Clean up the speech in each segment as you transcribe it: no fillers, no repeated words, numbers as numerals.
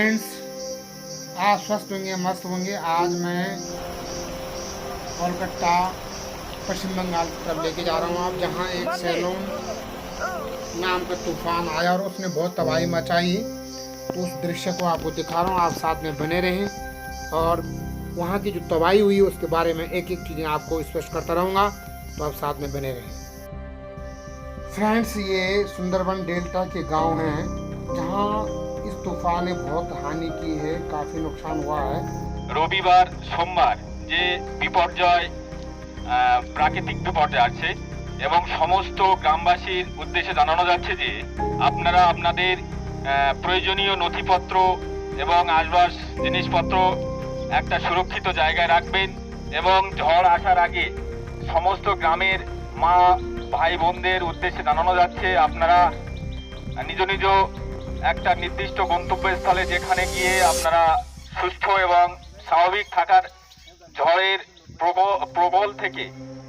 Friends, आप स्वस्थ होंगे, मस्त होंगे। आज मैं कोलकाता पश्चिम बंगाल की तरफ लेके जा रहा हूँ आप, जहाँ एक सैलोन नाम का तूफान आया और उसने बहुत तबाही मचाई। तो उस दृश्य को आपको दिखा रहा हूँ, आप साथ में बने रहें और वहाँ की जो तबाही हुई उसके बारे में एक एक चीज़ें आपको स्पष्ट करता रहूँगा, तो आप साथ में बने रहें। फ्रेंड्स, ये सुंदरबन डेल्टा के गांव हैं जहां इस तूफान ने बहुत हानि की है, काफ़ी नुकसान हुआ है। রবিবার সোমবার যে বিপর্যয় প্রাকৃতিক বিপর্যয় আছে এবং সমস্ত গ্রামবাসীর উদ্দেশ্যে জানানো যাচ্ছে যে আপনারা আপনাদের প্রয়োজনীয় নথিপত্র এবং আসবাস জিনিসপত্র একটা সুরক্ষিত জায়গায় রাখবেন এবং ঝড় আসার আগে সমস্ত গ্রামের মা ভাই বোনদের উদ্দেশ্যে জানানো যাচ্ছে আপনারা নিজ নিজ একটা নির্দিষ্ট গন্তব্যস্থলে যেখানে গিয়ে আপনারা সুস্থ এবং স্বাভাবিক থাকার ঝড়ের প্রবল থেকে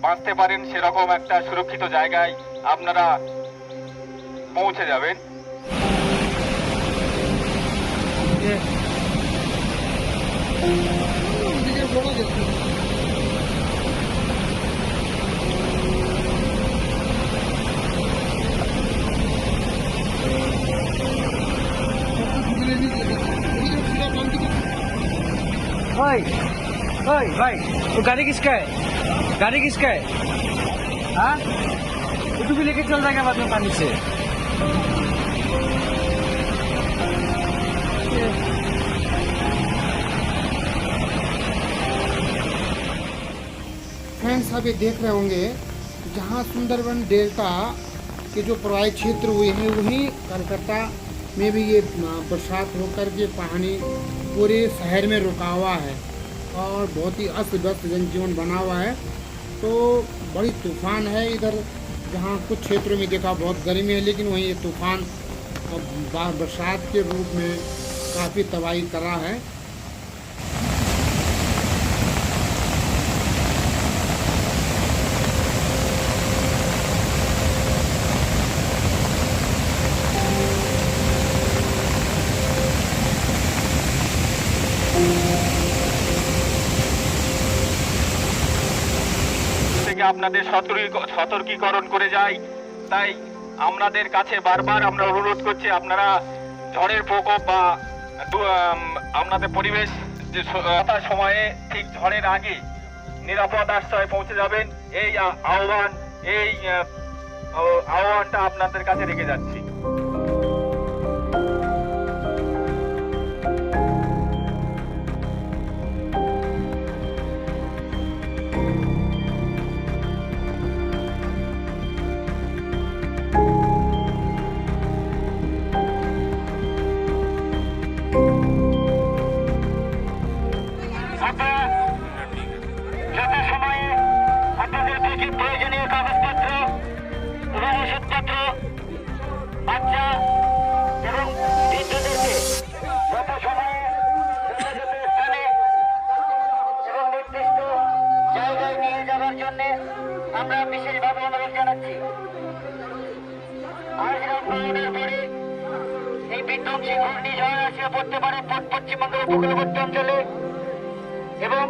বাঁচতে পারেন সেরকম একটা সুরক্ষিত জায়গায় আপনারা পৌঁছে যাবেন। भाई भाई भाई वो गाड़ी किसका है? गाड़ी किसका है? हाँ, तू भी लेके चल जाएगा बाद में पानी से। फ्रेंड्स, आप ये देख रहे होंगे जहाँ सुंदरबन डेल्टा के जो प्रभावित क्षेत्र हुए हैं वहीं कलकत्ता में भी ये बरसात होकर के पानी पूरे शहर में रुका हुआ है और बहुत ही अस्त व्यस्त जनजीवन बना हुआ है। तो बड़ी तूफान है इधर, जहाँ कुछ क्षेत्रों में देखा बहुत गर्मी है, लेकिन वहीं ये तूफान बरसात के रूप में काफ़ी तबाही कर रहा है। থেকে আপনাদের সতর্কীকরণ করে যাই, তাই আপনাদের কাছে বারবার আমরা অনুরোধ করছি আপনারা ঝড়ের প্রকোপ বা আপনাদের পরিবেশ যে সময়ে ঠিক ঝড়ের আগে নিরাপদ আশ্রয়ে পৌঁছে যাবেন, এই আহ্বানটা আপনাদের কাছে রেখে যাচ্ছি। প্রয়োজনীয় কাগজপত্র এবং ওষুধপত্র, বাচ্চা এবং বৃদ্ধদেরকে যথাসময়ে স্থানে এবং নির্দিষ্ট জায়গায় নিয়ে যাওয়ার জন্য আমরা বিশেষভাবে অনুরোধ জানাচ্ছি। আজ রাত 9টার পরে এই বিধ্বংসী ঘূর্ণিঝড় আসিয়া পড়তে পারে পশ্চিমবঙ্গের উপকূলবর্তী অঞ্চলে এবং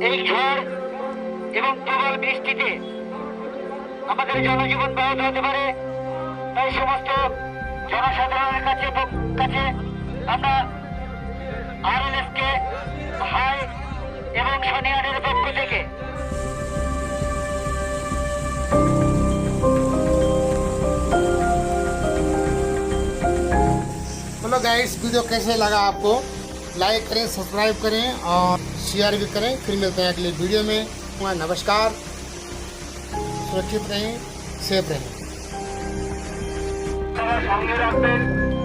এই ঝড় এবং প্রবল বৃষ্টিতে আমাদের জনজীবন ব্যাহত হতে পারে। তাই সমস্ত জনসাধারণের কাছে আমরা RLS কে হাই এবং শনিয়ারের পক্ষ থেকে हेलो गाइस, वीडियो कैसे लगा आपको? लाइक करें, सब्सक्राइब करें और शेयर भी करें। फिर मिलते हैं अगले वीडियो में। नमस्कार, सुरक्षित रहें, सेफ रहें। সঙ্গে রাখবেন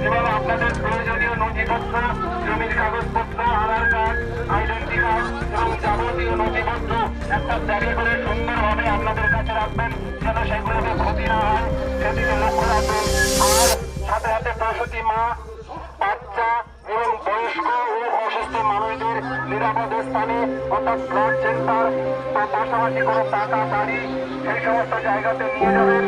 এবং আপনাদের প্রয়োজনীয় নথিপত্র, জমির কাগজপত্র, আধার কার্ড, আইডেন্টি কার্ড এবং যাবতীয় নথিপত্র একটা জায়গা করে সুন্দরভাবে আপনাদের কাছে রাখবেন, যেন সেগুলোতে ক্ষতি না হয় সেদিকে লক্ষ্য রাখবেন। আর সাথে সাথে প্রসূতি মা, বাচ্চা এবং বয়স্ক ও অসুস্থ মানুষদের নিরাপদ স্থানে অর্থাৎ ব্লাড সেন্টার বা পাশাপাশি কোনো টাকা বাড়ি সেই সমস্ত জায়গাতে নিয়ে যাবেন।